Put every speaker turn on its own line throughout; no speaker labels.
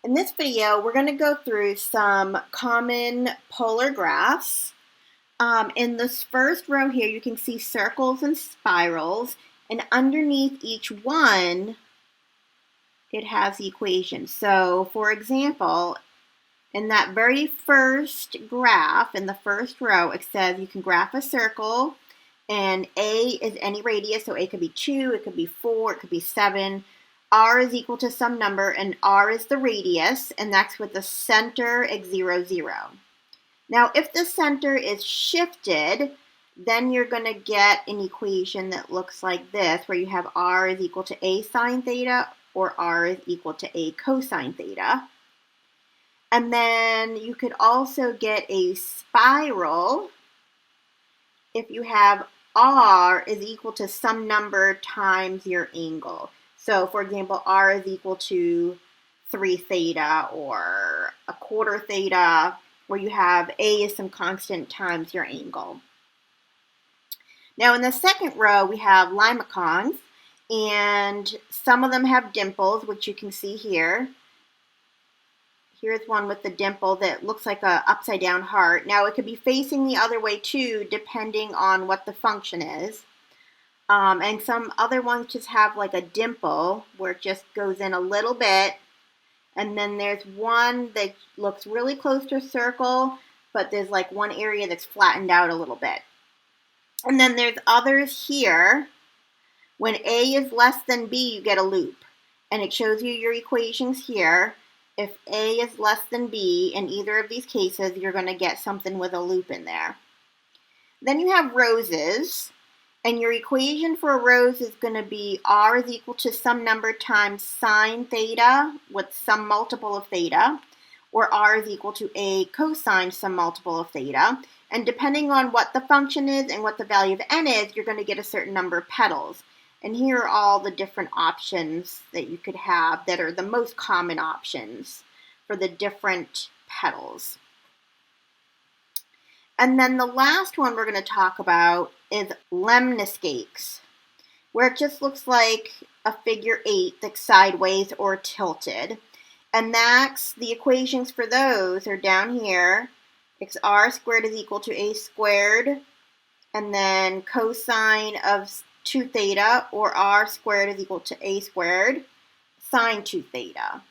In this video, we're going to go through some common polar graphs. In this first row here, you can see circles and spirals, and underneath each one, it has the equation. So, for example, in that very first graph, in the first row, it says you can graph a circle, and A is any radius, so A could be 2, it could be 4, it could be 7. R is equal to some number, and R is the radius, and that's with the center at 0, 0. Now, if the center is shifted, then you're going to get an equation that looks like this, where you have R is equal to A sine theta, or R is equal to A cosine theta. And then you could also get a spiral if you have R is equal to some number times your angle. So, for example, R is equal to 3 theta or a quarter theta, where you have A is some constant times your angle. Now, in the second row, we have limacons, and some of them have dimples, which you can see here. Here's one with the dimple that looks like an upside down heart. Now, it could be facing the other way too, depending on what the function is. And some other ones just have like a dimple where it just goes in a little bit. And then there's one that looks really close to a circle, but there's like one area that's flattened out a little bit. And then there's others here. When A is less than B, you get a loop. And it shows you your equations here. If A is less than B in either of these cases, you're going to get something with a loop in there. Then you have roses, and your equation for a rose is going to be R is equal to some number times sine theta with some multiple of theta, or R is equal to A cosine some multiple of theta. And depending on what the function is and what the value of n is, you're going to get a certain number of petals. And here are all the different options that you could have that are the most common options for the different petals. And then the last one we're going to talk about is lemniscates, where it just looks like a figure 8 that's sideways or tilted. And that's the equations for those are down here. XR squared is equal to A squared, and then cosine of 2 theta, or R squared is equal to A squared, sine 2 theta.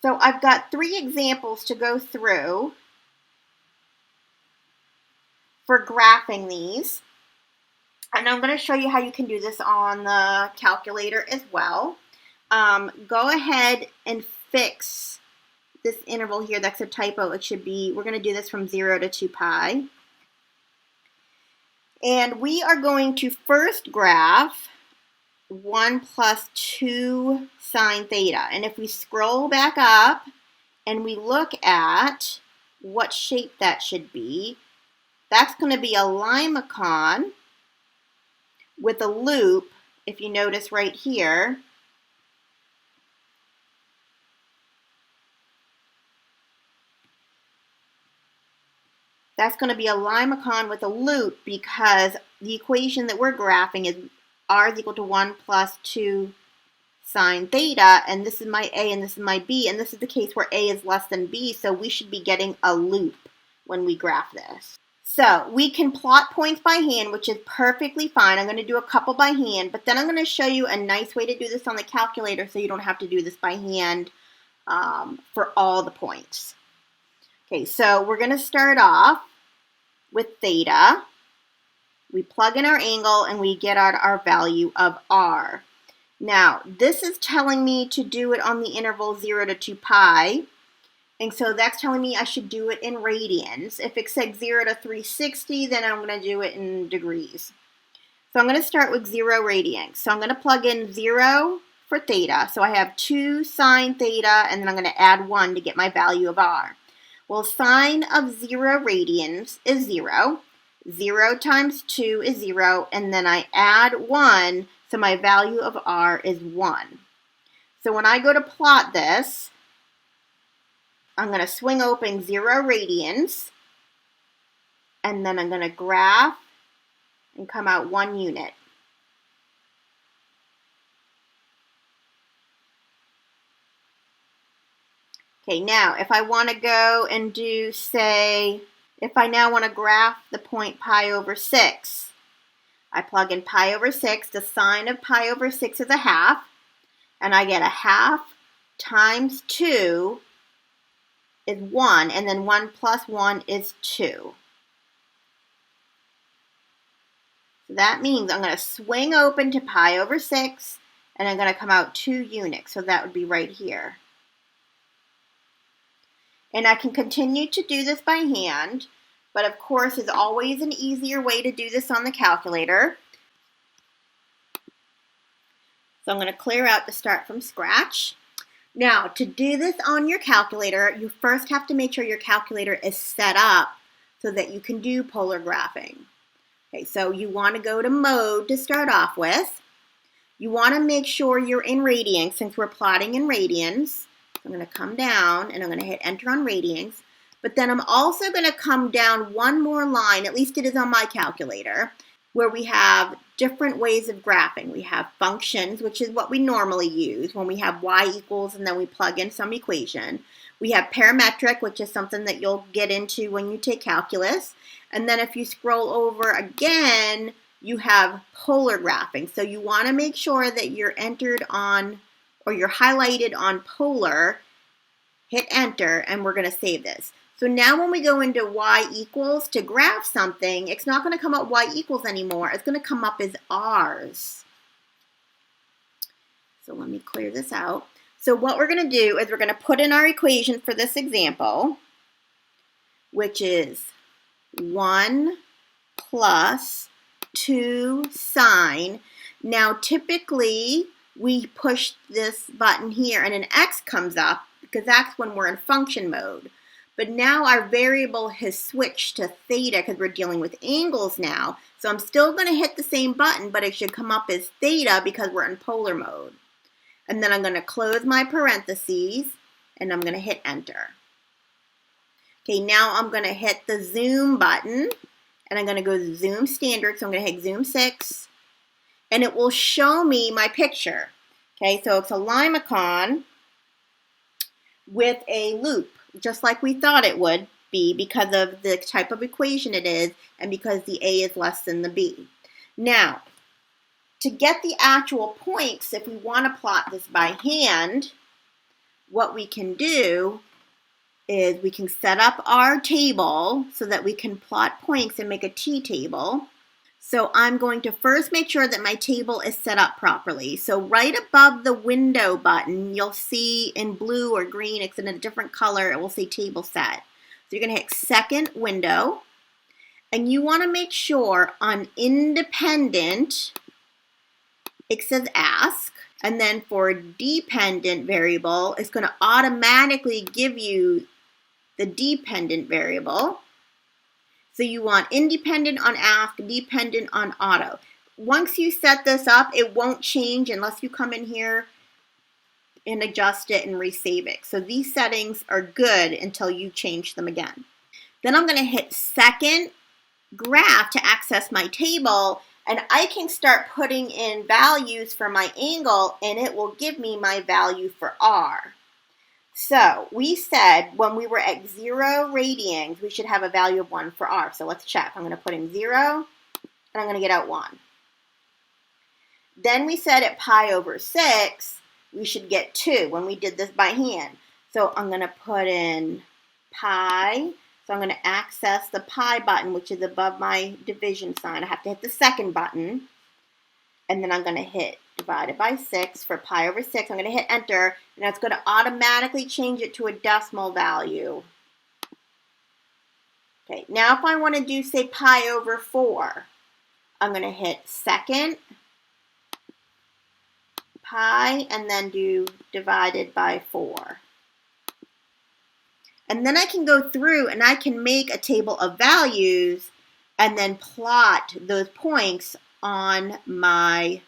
So I've got 3 examples to go through for graphing these. And I'm going to show you how you can do this on the calculator as well. Go ahead and fix this interval here. That's a typo. It should be, we're going to do this from 0 to 2 pi. And we are going to first graph 1 plus 2 sine theta. And if we scroll back up and we look at what shape that should be, that's going to be a limacon with a loop, if you notice right here. That's going to be a limacon with a loop because the equation that we're graphing is R is equal to 1 plus 2 sine theta, and this is my A and this is my B, and this is the case where A is less than B, so we should be getting a loop when we graph this. So we can plot points by hand, which is perfectly fine. I'm going to do a couple by hand, but then I'm going to show you a nice way to do this on the calculator so you don't have to do this by hand for all the points. Okay, so we're going to start off with theta. We plug in our angle and we get out our value of R. Now, this is telling me to do it on the interval 0 to 2 pi. And so that's telling me I should do it in radians. If it said 0 to 360, then I'm going to do it in degrees. So I'm going to start with 0 radians. So I'm going to plug in 0 for theta. So I have 2 sine theta, and then I'm going to add 1 to get my value of R. Well, sine of 0 radians is 0. 0 times 2 is 0, and then I add 1, so my value of R is 1. So when I go to plot this, I'm going to swing open 0 radians, and then I'm going to graph and come out 1 unit. Okay, now if I want to go and do, say, if I now want to graph the point pi over 6, I plug in pi over 6. The sine of pi over 6 is a half, and I get a half times 2 is 1, and then 1 plus 1 is 2. So that means I'm going to swing open to pi over 6, and I'm going to come out 2 units. So that would be right here. And I can continue to do this by hand, but of course there's always an easier way to do this on the calculator. So I'm going to clear out to start from scratch. Now, to do this on your calculator, you first have to make sure your calculator is set up so that you can do polar graphing. Okay, so you want to go to mode to start off with. You want to make sure you're in radians since we're plotting in radians. I'm going to come down and I'm going to hit enter on radians. But then I'm also going to come down one more line, at least it is on my calculator, where we have different ways of graphing. We have functions, which is what we normally use when we have y equals and then we plug in some equation. We have parametric, which is something that you'll get into when you take calculus. And then if you scroll over again, you have polar graphing. So you want to make sure that you're entered on, or you're highlighted on polar, hit enter, and we're going to save this. So now when we go into y equals to graph something, it's not going to come up y equals anymore. It's going to come up as r's. So let me clear this out. So what we're going to do is we're going to put in our equation for this example, which is 1 plus 2 sine. Now typically we push this button here and an x comes up because that's when we're in function mode. But now our variable has switched to theta because we're dealing with angles now. So I'm still going to hit the same button, but it should come up as theta because we're in polar mode. And then I'm going to close my parentheses and I'm going to hit enter. Okay, now I'm going to hit the zoom button and I'm going to go to zoom standard. So I'm going to hit zoom 6 and it will show me my picture. Okay, so it's a Limacon with a loop, just like we thought it would be because of the type of equation it is and because the A is less than the B. Now, to get the actual points, if we want to plot this by hand, what we can do is we can set up our table so that we can plot points and make a t-table. So I'm going to first make sure that my table is set up properly. So right above the window button, you'll see in blue or green, it's in a different color, it will say table set. So you're going to hit second window, and you want to make sure on independent, it says ask, and then for dependent variable, it's going to automatically give you the dependent variable. So you want independent on ask, dependent on auto. Once you set this up, it won't change unless you come in here and adjust it and resave it. So these settings are good until you change them again. Then I'm going to hit second graph to access my table, and I can start putting in values for my angle, and it will give me my value for R. So we said when we were at 0 radians, we should have a value of 1 for R. So let's check. I'm going to put in 0, and I'm going to get out 1. Then we said at pi over 6, we should get 2 when we did this by hand. So I'm going to put in pi. So I'm going to access the pi button, which is above my division sign. I have to hit the second button, and then I'm going to hit divided by 6 for pi over 6. I'm going to hit enter, and that's going to automatically change it to a decimal value. Okay, now if I want to do, say, pi over 4, I'm going to hit second, pi, and then do divided by 4. And then I can go through and I can make a table of values and then plot those points on my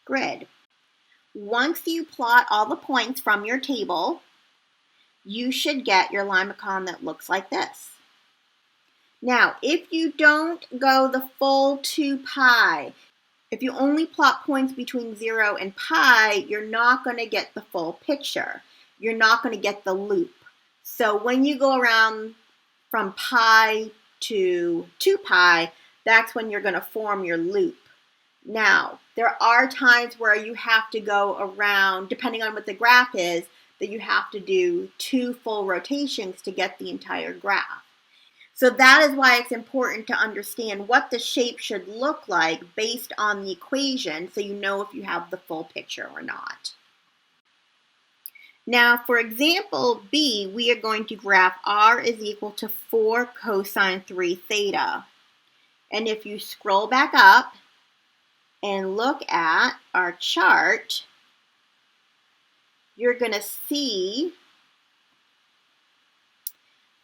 grid. Once you plot all the points from your table, you should get your Limacon that looks like this. Now, if you don't go the full 2 pi, if you only plot points between 0 and pi, you're not going to get the full picture. You're not going to get the loop. So when you go around from pi to 2 pi, that's when you're going to form your loop. Now, there are times where you have to go around, depending on what the graph is, that you have to do 2 full rotations to get the entire graph. So that is why it's important to understand what the shape should look like based on the equation, so you know if you have the full picture or not. Now, for example B, we are going to graph r is equal to 4 cosine 3 theta. And if you scroll back up and look at our chart, you're going to see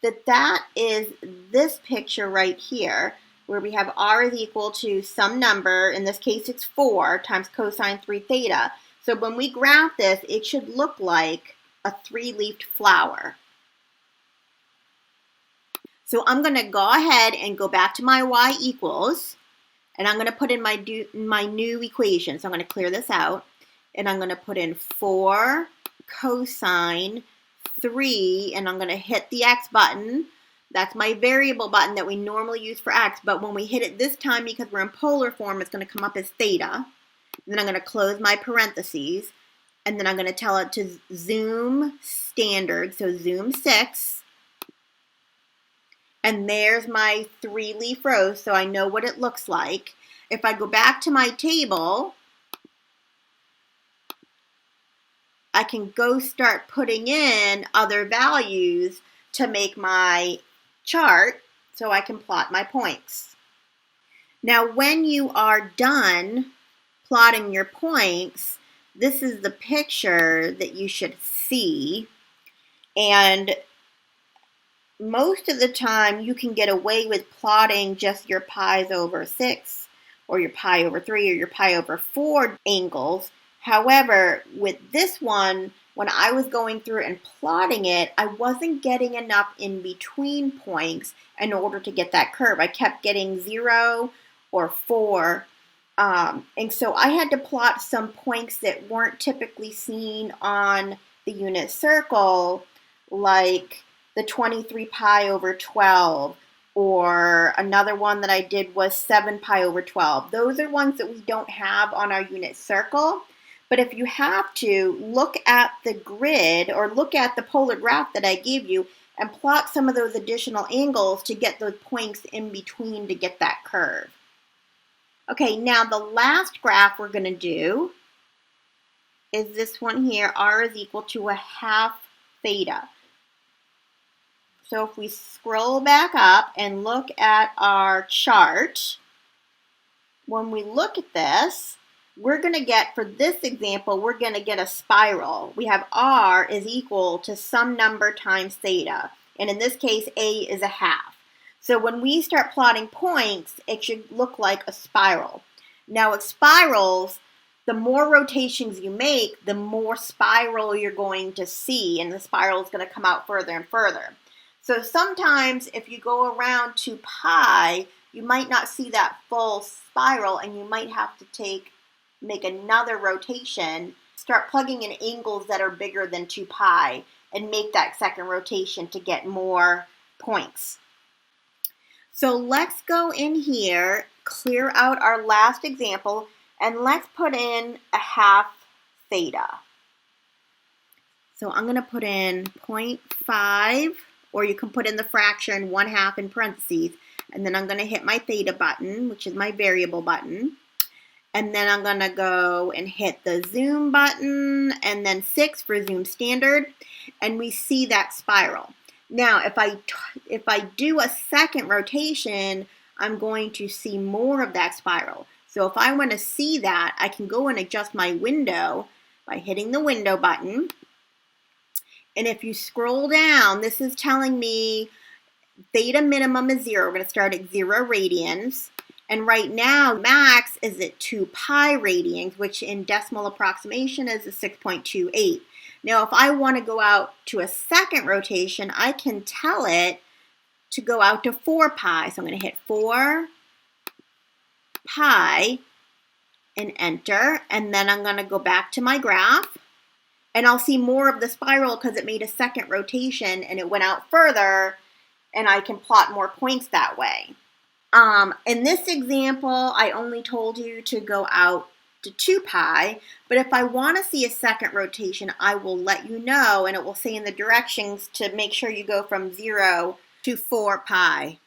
that that is this picture right here, where we have r is equal to some number, in this case it's 4 times cosine 3 theta. So when we graph this, it should look like a 3-leafed flower. So I'm going to go ahead and go back to my y equals, and I'm going to put in my new equation. So I'm going to clear this out, and I'm going to put in 4 cosine 3, and I'm going to hit the x button. That's my variable button that we normally use for x, but when we hit it this time, because we're in polar form, it's going to come up as theta. And then I'm going to close my parentheses, and then I'm going to tell it to zoom standard, so zoom 6. And there's my 3-leaf row, so I know what it looks like. If I go back to my table, I can go start putting in other values to make my chart so I can plot my points. Now, when you are done plotting your points, this is the picture that you should see. And most of the time, you can get away with plotting just your pi's over 6, or your pi over 3, or your pi over 4 angles. However, with this one, when I was going through and plotting it, I wasn't getting enough in between points in order to get that curve. I kept getting 0 or 4. And so I had to plot some points that weren't typically seen on the unit circle, like the 23 pi over 12, or another one that I did was 7 pi over 12. Those are ones that we don't have on our unit circle. But if you have to, look at the grid or look at the polar graph that I gave you and plot some of those additional angles to get those points in between to get that curve. Okay, now the last graph we're going to do is this one here, r is equal to a half theta. So if we scroll back up and look at our chart, when we look at this, we're going to get, for this example, we're going to get a spiral. We have r is equal to some number times theta. And in this case, a is a half. So when we start plotting points, it should look like a spiral. Now with spirals, the more rotations you make, the more spiral you're going to see, and the spiral is going to come out further and further. So sometimes if you go around 2 pi, you might not see that full spiral, and you might have to make another rotation, start plugging in angles that are bigger than 2 pi, and make that second rotation to get more points. So let's go in here, clear out our last example, and let's put in a half theta. So I'm going to put in 0.5, or you can put in the fraction 1/2 in parentheses, and then I'm going to hit my theta button, which is my variable button. And then I'm going to go and hit the zoom button, and then 6 for zoom standard, and we see that spiral. Now, if I do a second rotation, I'm going to see more of that spiral. So if I want to see that, I can go and adjust my window by hitting the window button. And if you scroll down, this is telling me theta minimum is 0. We're going to start at 0 radians. And right now, max is at 2 pi radians, which in decimal approximation is a 6.28. Now, if I want to go out to a second rotation, I can tell it to go out to 4 pi. So I'm going to hit 4 pi and enter. And then I'm going to go back to my graph. And I'll see more of the spiral because it made a second rotation and it went out further, and I can plot more points that way. In this example, I only told you to go out to 2 pi, but if I want to see a second rotation, I will let you know, and it will say in the directions to make sure you go from 0 to 4 pi.